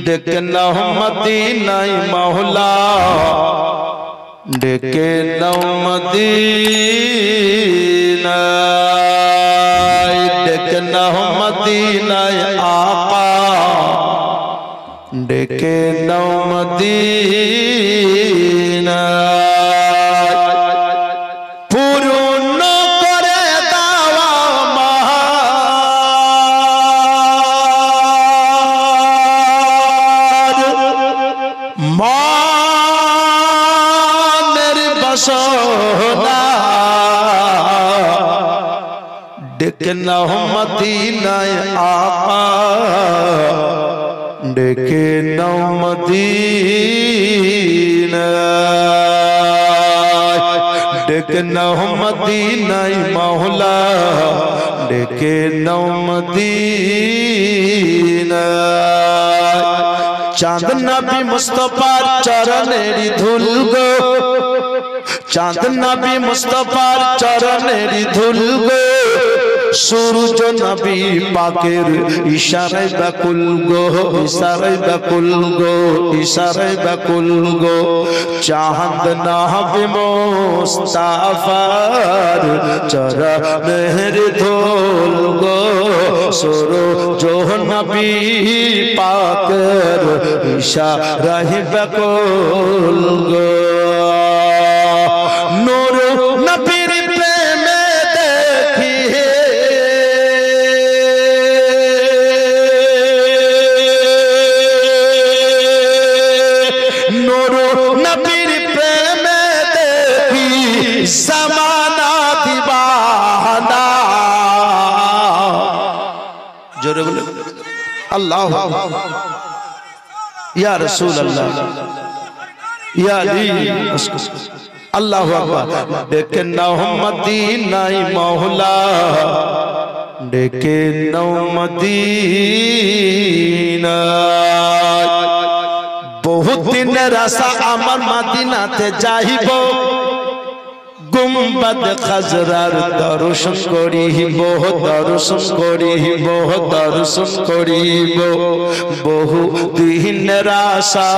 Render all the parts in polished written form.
ডেকে নাও মদিনায় মাওলা, ডেকে নাও মদিনায়, ডেকে নাও মদিনায় আকা, ডেকে নাও মদিনায়। পূর্ণ করে দাও আমার মনের বাসনা, ডেকে নাও মদিনায় আকা, ডেকে নাও মদিনায়, ডেকে নাও মদিনায় মাওলা, ডেকে নাও মদিনায়। চাঁদ নবী মুস্তাফার চরণের ধুল গো, চাঁদ নবী মুস্তাফার চরণের ধুল গো, সূর্য নবী পাকের ইশারায় ব্যাকুল গো, ইশারায় ব্যাকুল গো, ইশারায় ব্যাকুল গো। চাঁদ নবী মুস্তাফার চরণের ধুল গো, সূর্য নবী পাকের ইশারায় ব্যাকুল গো। নূর নবীর প্রেমে দেখি নূর নবীর প্রেমে দেখি জামানা দিবানা। জোরে বলে আল্লাহু ইয়া রাসূলুল্লাহ ইয়া আলী আল্লাহু আকবার। ডেকে নাও মদিনায় মাওলা, ডেকে নাও মদিনায়। বহুত দিনের আশা আমার মদিনাতে যাইব, গুম্বদ খাজরার দর্শন করিব, দর্শন করিব, দর্শন করিব। বহু দিনের আশা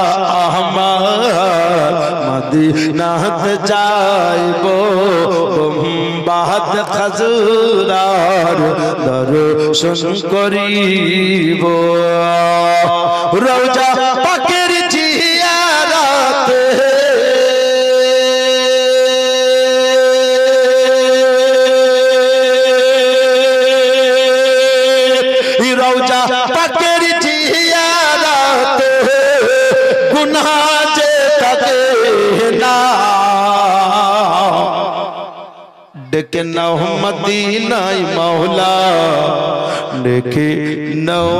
আমার মদিনাতে যাইব, গুম্বদ খাজরার দর্শন করিব। রওজা পাকের জিয়ারত রওজা পাকের জিয়ারত গুনাহ যে থাকে না। ডেকে নাও মদিনায় মাওলা, ডেকে নাও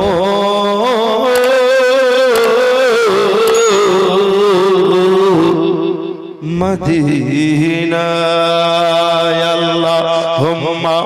মদিনায়। আল্লাহুম্মা